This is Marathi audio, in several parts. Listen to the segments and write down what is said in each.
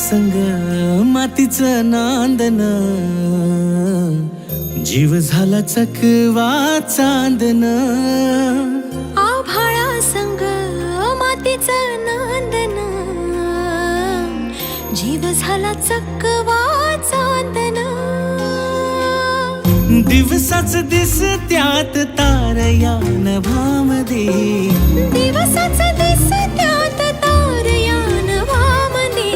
संग मातीचं नांदन, जीव झाला चकवा चांदन. आभाळा संग मातीचं नांदन, जीव झाला चकवा चांदन. दिवसाच दिसत्यात तारया नभामध्ये, दिवसाच दिसत्यात तारया नभामध्ये.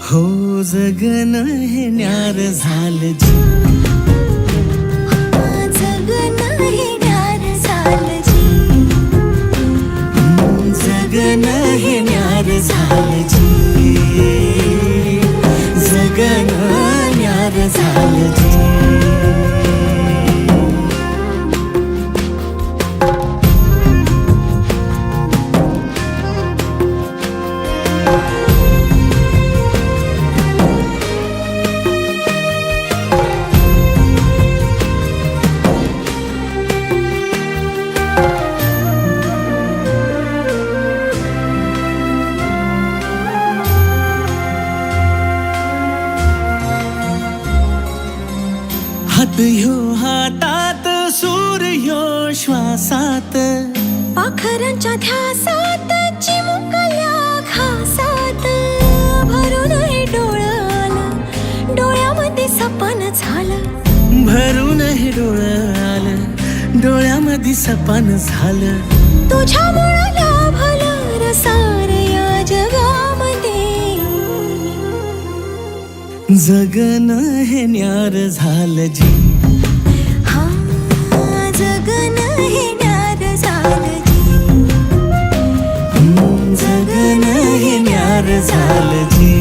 हो जगन हे न्यार झालं जी, जगन हे न्यार झालं जी. जगन हे न्यार झालं जी, जगन न्यार झालं जी. हात ह्यो हातात, सूर ह्यो श्वासात, पाखरांच्या ध्यासात, चिमुकल्या घासात. भरून हे डोळं आलं, डोळ्यामध्ये सपन झालं. भरून हे डोळं आलं, डोळ्यामध्ये सपन झालं. तुझ्यामुळं लाभलं रसार या जगामध्ये. जगन हे न्यार झालं जी, हा जगन हे न्यार झालं जी. जगन हे न्यार झालं जी.